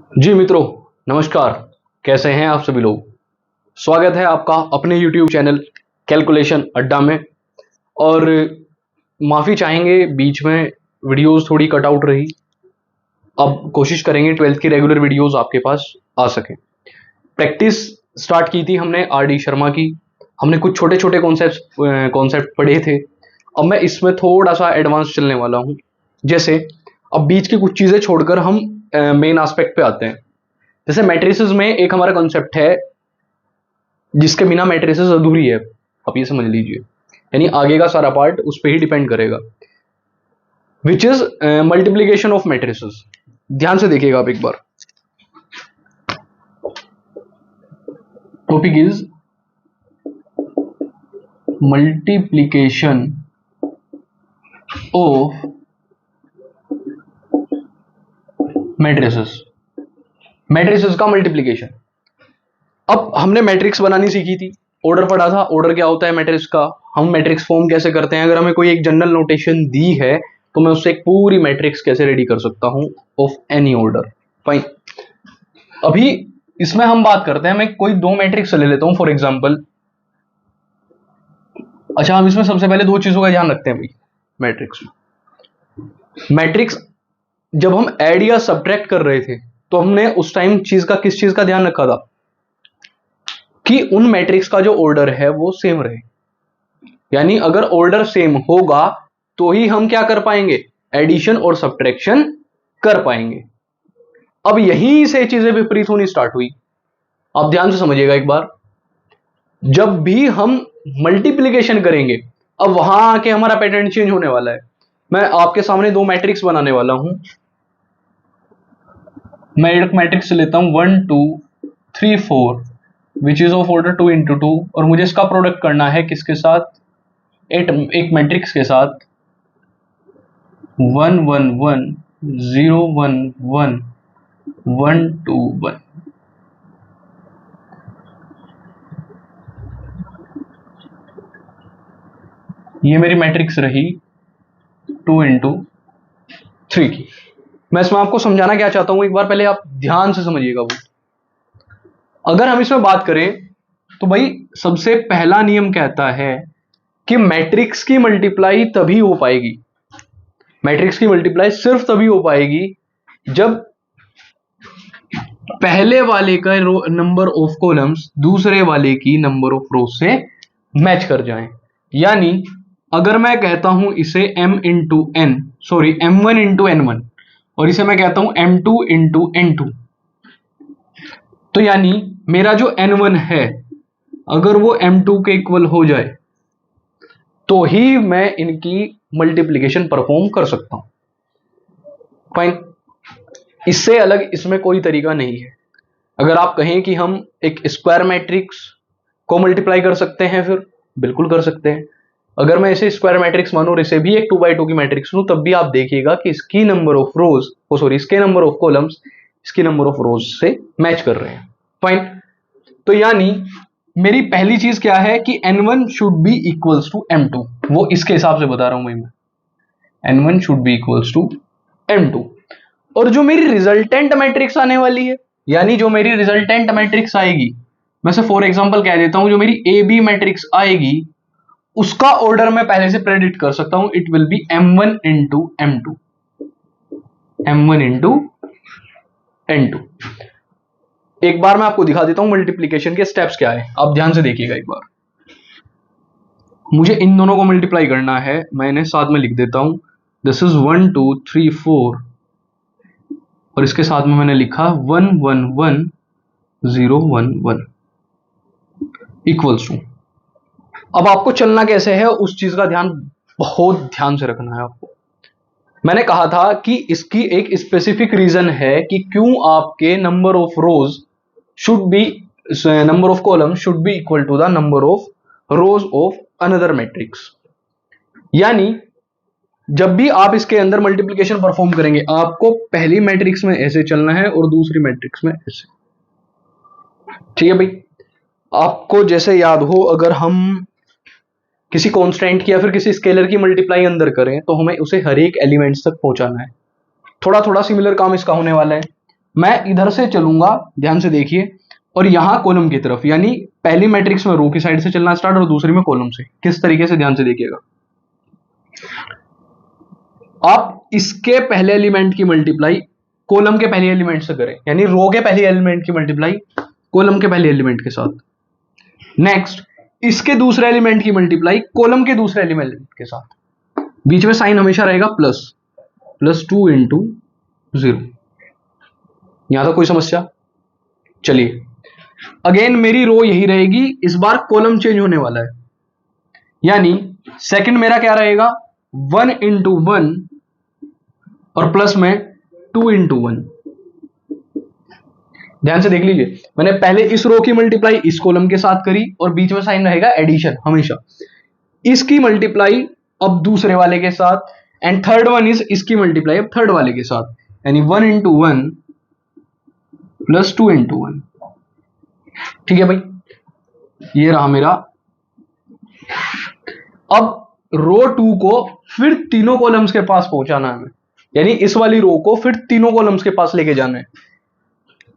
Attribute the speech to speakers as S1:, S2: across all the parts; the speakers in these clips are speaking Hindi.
S1: जी मित्रों, नमस्कार। कैसे हैं आप सभी लोग। स्वागत है आपका अपने YouTube चैनल कैलकुलेशन अड्डा में। और माफ़ी चाहेंगे, बीच में वीडियोस थोड़ी कट आउट रही। अब कोशिश करेंगे 12th की रेगुलर वीडियोस आपके पास आ सके। प्रैक्टिस स्टार्ट की थी हमने RD शर्मा की। हमने कुछ छोटे छोटे कॉन्सेप्ट पढ़े थे। अब मैं इसमें थोड़ा सा एडवांस चलने वाला हूँ। जैसे अब बीच की कुछ चीज़ें छोड़कर हम मेन एस्पेक्ट पे आते हैं। जैसे मैट्रिसेस में एक हमारा कॉन्सेप्ट है जिसके बिना मैट्रिसेस अधूरी है। आप ये समझ लीजिए, यानी आगे का सारा पार्ट उस पर ही डिपेंड करेगा, which is multiplication of matrices. ध्यान से देखिएगा आप एक बार। Topic is multiplication of matrices. Matrices का मल्टीप्लीकेशन। अब हमने मैट्रिक्स बनानी सीखी थी, ऑर्डर पढ़ा था। ऑर्डर क्या होता है मैट्रिक्स का, हम मैट्रिक्स फॉर्म कैसे करते हैं। अगर हमें कोई एक जनरल नोटेशन दी है तो मैं उससे एक पूरी मैट्रिक्स कैसे रेडी कर सकता हूं ऑफ एनी ऑर्डर। फाइन। अभी इसमें हम बात करते हैं, मैं कोई दो मैट्रिक्स ले लेता हूं फॉर एग्जांपल। अच्छा, हम इसमें सबसे पहले दो चीजों का ध्यान रखते हैं भाई। मैट्रिक्स जब हम ऐड या सब्ट्रैक्ट कर रहे थे तो हमने उस टाइम किस चीज का ध्यान रखा था कि उन मैट्रिक्स का जो ऑर्डर है वो सेम रहे। यानी अगर ऑर्डर सेम होगा तो ही हम क्या कर पाएंगे, एडिशन और सब्ट्रैक्शन कर पाएंगे। अब यहीं से चीजें विपरीत होनी स्टार्ट हुई। आप ध्यान से समझिएगा एक बार। जब भी हम मल्टीप्लीकेशन करेंगे, अब वहां आके हमारा पैटर्न चेंज होने वाला है। मैं आपके सामने दो मैट्रिक्स बनाने वाला हूं। मैं एक मैट्रिक्स लेता हूं 1 2 3 4 which is of order 2 into 2, और मुझे इसका प्रोडक्ट करना है किसके साथ, एक मैट्रिक्स के साथ 1 1 1 0 1 1 1 2 1। ये मेरी मैट्रिक्स रही 2 into 3 की। मैं इसमें आपको समझाना क्या चाहता हूं, एक बार पहले आप ध्यान से समझिएगा। वो अगर हम इसमें बात करें तो भाई सबसे पहला नियम कहता है कि मैट्रिक्स की मल्टीप्लाई तभी हो पाएगी, मैट्रिक्स की मल्टीप्लाई सिर्फ तभी हो पाएगी जब पहले वाले का नंबर ऑफ कॉलम्स दूसरे वाले की नंबर ऑफ रोज से मैच कर जाएं। यानी अगर मैं कहता हूं इसे m into n, sorry m1 into n1, और इसे मैं कहता हूं m2 इंटू n2, तो यानी मेरा जो n1 है अगर वो m2 के इक्वल हो जाए तो ही मैं इनकी मल्टीप्लीकेशन परफॉर्म कर सकता हूं। फाइन। इससे अलग इसमें कोई तरीका नहीं है। अगर आप कहें कि हम एक स्क्वायर मैट्रिक्स को मल्टीप्लाई कर सकते हैं, फिर बिल्कुल कर सकते हैं। अगर मैं इसे स्क्वायर मैट्रिक्स मानूं और इसे भी एक 2x2 की मैट्रिक्स लूं, तब भी आप देखिएगा कि इसकी नंबर ऑफ रोज, इसके नंबर ऑफ कॉलम्स इसकी नंबर ऑफ रोज से मैच कर रहे हैं। फाइन। तो यानी मेरी पहली चीज क्या है कि n1 should be equals to m2। वो इसके हिसाब से बता रहा हूं भाई मैं, n1 should be equals to m2। और जो मेरी रिजल्टेंट मैट्रिक्स आने वाली है, यानी जो मेरी रिजल्टेंट मैट्रिक्स आएगी, मैं से फॉर एग्जांपल कह देता हूं, जो मेरी ए बी मैट्रिक्स आएगी उसका ऑर्डर मैं पहले से प्रेडिक्ट कर सकता हूं। It will be m1 into m2, m1 into n2। एक बार मैं आपको दिखा देता हूं मल्टीप्लीकेशन के स्टेप्स क्या है। आप ध्यान से देखिएगा एक बार। मुझे इन दोनों को मल्टीप्लाई करना है, मैं इन्हें साथ में लिख देता हूं। दिस इज 1 2 3 4, और इसके साथ में मैंने लिखा 1 1 1 0 1 1 इक्वल्स टू। अब आपको चलना कैसे है उस चीज का ध्यान बहुत ध्यान से रखना है आपको। मैंने कहा था कि इसकी एक स्पेसिफिक रीजन है कि क्यों आपके number of rows should be, number of column should be equal to the number of rows of another matrix. यानी जब भी आप इसके अंदर मल्टीप्लिकेशन परफॉर्म करेंगे, आपको पहली मैट्रिक्स में ऐसे चलना है और दूसरी मैट्रिक्स में ऐसे। ठीक है भाई। आपको जैसे याद हो, अगर हम किसी कांस्टेंट की या फिर किसी स्केलर की मल्टीप्लाई अंदर करें तो हमें उसे हर एक एलिमेंट्स तक पहुंचाना है। थोड़ा थोड़ा सिमिलर काम इसका होने वाला है। मैं इधर से चलूंगा, ध्यान से देखिए, और यहां कॉलम की तरफ, यानी पहली मैट्रिक्स में रो की साइड से चलना स्टार्ट और दूसरी में कॉलम से। किस तरीके से, ध्यान से देखिएगा। आप इसके पहले एलिमेंट की मल्टीप्लाई कॉलम के पहले एलिमेंट से करें, यानी रो के पहले एलिमेंट की मल्टीप्लाई कॉलम के पहले एलिमेंट के साथ। नेक्स्ट, इसके दूसरे एलिमेंट की मल्टीप्लाई कॉलम के दूसरे एलिमेंट के साथ। बीच में साइन हमेशा रहेगा प्लस, +2 इंटू 0। यहां तक कोई समस्या? चलिए, अगेन मेरी रो यही रहेगी, इस बार कॉलम चेंज होने वाला है, यानी सेकंड मेरा क्या रहेगा, 1 इंटू 1 और प्लस में 2 इंटू 1। ध्यान से देख लीजिए, मैंने पहले इस रो की मल्टीप्लाई इस कॉलम के साथ करी और बीच में साइन रहेगा एडिशन हमेशा। इसकी मल्टीप्लाई अब दूसरे वाले के साथ, एंड थर्ड वन इज इसकी मल्टीप्लाई अब थर्ड वाले के साथ, यानी 1 इंटू 1 प्लस 2 इंटू 1। ठीक है भाई, ये रहा मेरा। अब रो 2 को फिर तीनों कॉलम्स के पास पहुंचाना है, यानी इस वाली रो को फिर तीनों कॉलम्स के पास लेके जाना है।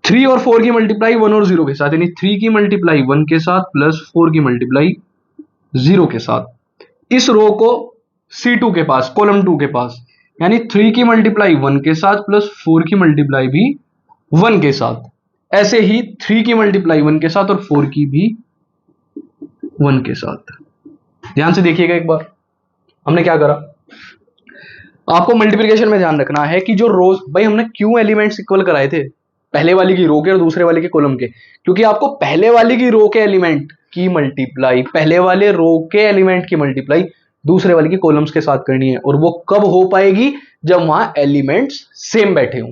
S1: 3 और 4 की मल्टीप्लाई 1 और 0 के साथ, यानी 3 की मल्टीप्लाई 1 के साथ प्लस 4 की मल्टीप्लाई 0 के साथ। इस रो को C2 के पास, कॉलम 2 के पास, यानी 3 की मल्टीप्लाई 1 के साथ प्लस 4 की मल्टीप्लाई भी 1 के साथ। ऐसे ही 3 की मल्टीप्लाई 1 के साथ और 4 की भी 1 के साथ। ध्यान से देखिएगा एक बार, हमने क्या करा। आपको मल्टीप्लिकेशन में ध्यान रखना है कि जो रोज, भाई हमने क्यों एलिमेंट्स इक्वल कराए थे, पहले वाली की रो के और दूसरे वाले के कॉलम के, क्योंकि आपको पहले वाले की रो के एलिमेंट की मल्टीप्लाई, पहले वाले रो के एलिमेंट की मल्टीप्लाई दूसरे वाले के कॉलम्स के साथ करनी है। और वो कब हो पाएगी, जब वहां एलिमेंट्स सेम बैठे हों।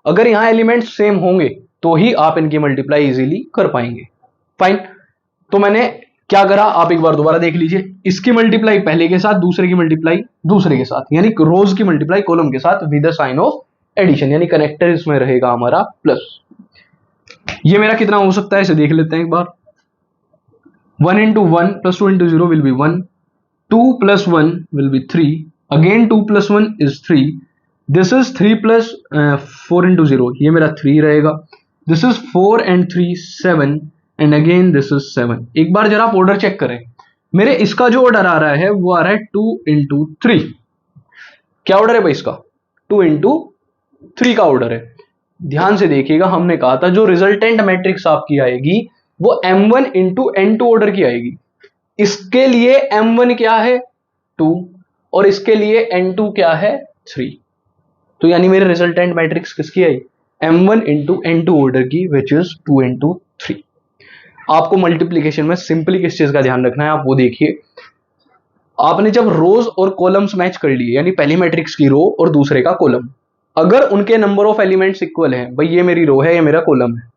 S1: अगर यहां एलिमेंट्स सेम होंगे तो ही आप इनकी मल्टीप्लाई इजीली कर पाएंगे। फाइन, तो मैंने क्या करा, आप एक बार दोबारा देख लीजिए। इसकी मल्टीप्लाई पहले के साथ, दूसरे की मल्टीप्लाई दूसरे के साथ, यानी रोज की मल्टीप्लाई कॉलम के साथ with the sign of addition, यानी कनेक्टर इसमें रहेगा हमारा प्लस। ये मेरा कितना हो सकता है, इसे देख लेते हैं एक बार। 1 into 1 plus 2 into 0 will be 1, 2 plus 1 will be 3, again 2 plus 1 is 3, this is 3 plus 4 into 0, ये मेरा 3 रहेगा, this is 4 and 3 7, and again this is 7। एक बार जरा आप ऑर्डर चेक करें, मेरे इसका जो ऑर्डर आ रहा है वो आ रहा है 2 इंटू 3। क्या ऑर्डर है भाई इसका, 2 इंटू 3 का ऑर्डर है। ध्यान से देखिएगा, हमने कहा था जो रिजल्टेंट मैट्रिक्स आपकी आएगी वो m1 इंटू n2 ऑर्डर की आएगी। इसके लिए m1 क्या है 2 और इसके लिए n2 क्या है 3, तो यानी मेरे रिजल्टेंट मैट्रिक्स किसकी आई, m1 इंटू n2 ऑर्डर की, विच इज 2 इंटू 3। आपको मल्टीप्लीकेशन में सिंपली किस चीज का ध्यान रखना है, आप वो देखिए। आपने जब रोज और कॉलम्स मैच कर लिए, यानी पहली मैट्रिक्स की रो और दूसरे का कॉलम, अगर उनके नंबर ऑफ एलिमेंट्स इक्वल हैं, भाई ये मेरी रो है, ये मेरा कॉलम है,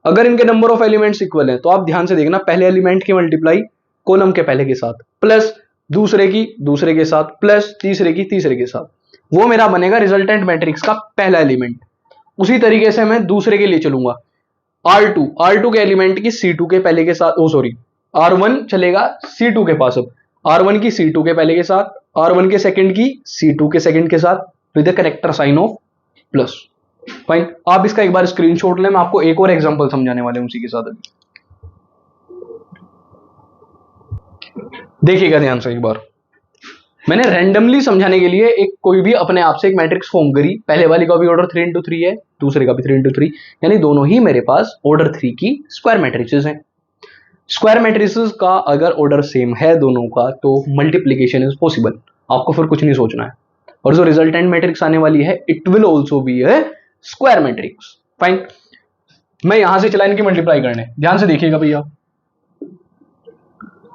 S1: अगर इनके नंबर ऑफ एलिमेंट्स इक्वल हैं तो आप ध्यान से देखना, पहले एलिमेंट की मल्टीप्लाई कॉलम के पहले के साथ प्लस दूसरे की दूसरे के साथ प्लस तीसरे की तीसरे के साथ, वो मेरा बनेगा रिजल्टेंट मैट्रिक्स का पहला एलिमेंट। उसी तरीके से मैं दूसरे के लिए चलूंगा, R2 के एलिमेंट की C2 के पहले के साथ, ओ सॉरी R1 चलेगा C2 के पास, अब R1 की C2 के पहले के साथ, R1 के सेकंड की C2 के सेकंड के साथ with the connector sign of plus. Fine, आप इसका एक बार स्क्रीनशॉट लें, मैं आपको एक और एग्जांपल समझाने वाले हूं उसी के साथ। अभी देखिएगा ध्यान से एक बार, मैंने रैंडमली समझाने के लिए एक कोई भी अपने आप से एक मैट्रिक्स फॉर्म करी, पहले वाली का भी ऑर्डर 3 इंटू 3 है, दूसरे का भी 3 इंटू 3, यानी दोनों ही मेरे पास ऑर्डर 3 की स्क्वायर मैट्रिक्सेस हैं। स्क्वायर मैट्रिक्सेस का अगर ऑर्डर सेम है दोनों का तो मल्टीप्लीकेशन इज पॉसिबल, आपको फिर कुछ नहीं सोचना है। और जो रिजल्टेंट मैट्रिक्स आने वाली है it will also be A square matrix. Fine, मैं यहां से चला इनकी मल्टीप्लाई करने, ध्यान से देखिएगा भैया।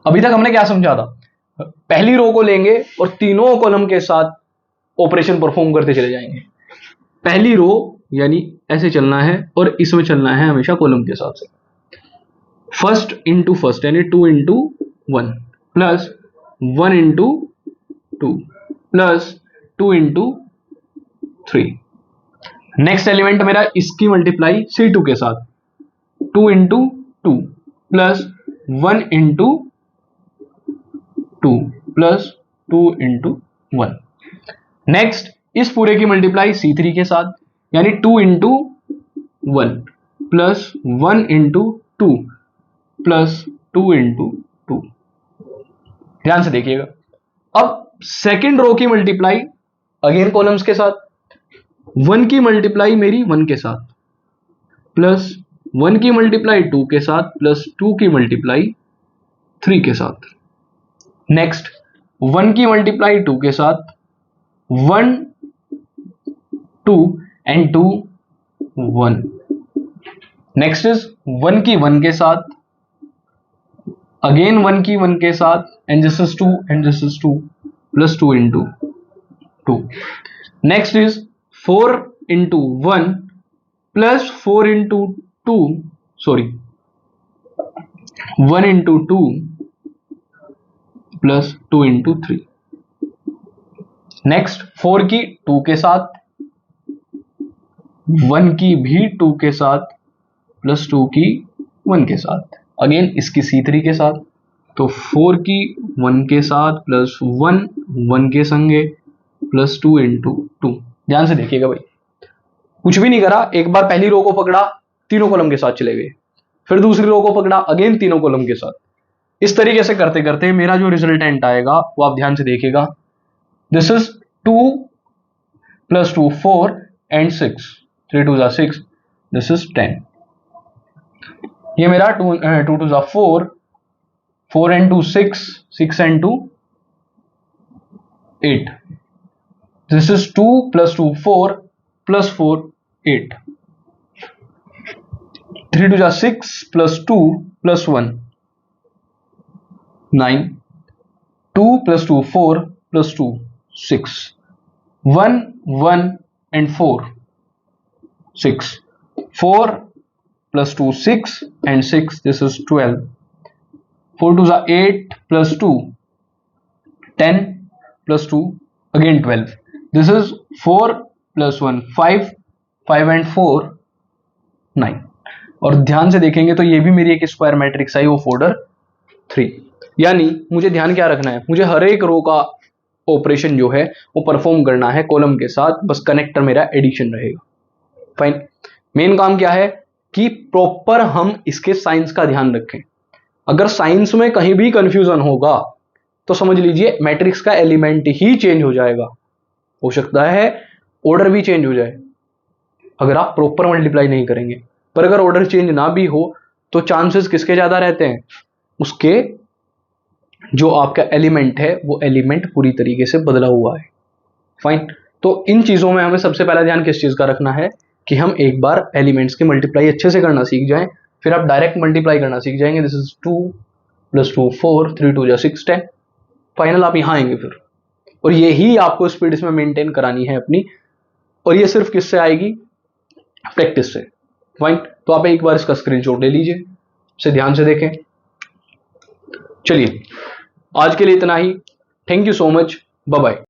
S1: अभी तक हमने क्या समझा था, पहली रो को लेंगे और तीनों कॉलम के साथ ऑपरेशन परफॉर्म करते चले जाएंगे। पहली रो यानी ऐसे चलना है और इसमें चलना है हमेशा कॉलम के साथ से, फर्स्ट इंटू फर्स्ट यानी 2 into 1 plus 1 into 2 plus 2 into 3। Next element मेरा इसकी मल्टीप्लाई C2 के साथ 2 into 2 plus 1 into 2 plus 2 into 1। Next इस पूरे की मल्टीप्लाई C3 के साथ, यानी 2 into 1 plus 1 into 2 plus 2 into 2। ध्यान से देखिएगा, अब सेकेंड रो की मल्टीप्लाई अगेन कॉलम्स के साथ, 1 की मल्टीप्लाई मेरी 1 के साथ, प्लस 1 की मल्टीप्लाई 2 के साथ, प्लस 2 की मल्टीप्लाई 3 के साथ। नेक्स्ट 1 की मल्टीप्लाई 2 के साथ, 1 2 एंड 2 1। नेक्स्ट इज 1 की 1 के साथ, अगेन 1 की 1 के साथ, and this is 2 and this is 2 plus 2 into 2। Next is 4 into 1 plus 4 into 2, sorry 1 into 2 plus 2 into 3। Next 4 की 2 के साथ, 1 की भी 2 के साथ, प्लस 2 की 1 के साथ, अगेन इसकी C3 के साथ, तो 4 की 1 के साथ प्लस 1 1 के संगे प्लस 2 इंटू 2। ध्यान से देखिएगा भाई, कुछ भी नहीं करा, एक बार पहली रो को पकड़ा, तीनों कॉलम के साथ चले गए, फिर दूसरी रो को पकड़ा, अगेन तीनों कॉलम के साथ। इस तरीके से करते करते मेरा जो रिजल्टेंट आएगा वो आप ध्यान से देखिएगा, this is 2 plus 2 4 and 6, 3 2 6, this is 10। ये मेरा 2 2 4, 4 and 2 6, 6 and 2 8, this is 2 plus 2 4 plus 4 8, 3 2 6 plus 2 plus 1 9, 2 plus 2 4 plus 2 6, 1 1 and 4 6, 4 plus 2 6 and 6, this is 12, 4 2 8 plus 2 10 plus 2 again 12, this is 4 plus 1 5, 5 and 4 9। और ध्यान से देखेंगे तो ये भी मेरी एक square matrix I of order 3। यानी मुझे ध्यान क्या रखना है, मुझे हर एक रो का ऑपरेशन जो है वो परफॉर्म करना है कॉलम के साथ, बस कनेक्टर मेरा एडिशन रहेगा। फाइन, मेन काम क्या है कि प्रॉपर हम इसके साइंस का ध्यान रखें। अगर साइंस में कहीं भी कंफ्यूजन होगा तो समझ लीजिए मैट्रिक्स का एलिमेंट ही चेंज हो जाएगा, हो सकता है ऑर्डर भी चेंज हो जाए अगर आप प्रॉपर मल्टीप्लाई नहीं करेंगे। पर अगर ऑर्डर चेंज ना भी हो तो चांसेस किसके ज्यादा रहते हैं, उसके जो आपका एलिमेंट है वो एलिमेंट पूरी तरीके से बदला हुआ है। फाइन, तो इन चीजों में हमें सबसे पहला ध्यान किस चीज का रखना है कि हम एक बार एलिमेंट्स की मल्टीप्लाई अच्छे से करना सीख जाएं, फिर आप डायरेक्ट मल्टीप्लाई करना सीख जाएंगे। दिस इज 2 प्लस 2 4, 3 2 6 10, फाइनल आप यहां आएंगे फिर। और यही आपको स्पीड इसमें मेंटेन करानी है अपनी, और ये सिर्फ किससे आएगी, प्रैक्टिस से। फाइन, तो आप एक बार इसका स्क्रीनशॉट ले लीजिए, इसे ध्यान से देखें। चलिए आज के लिए इतना ही, thank you so much, bye bye.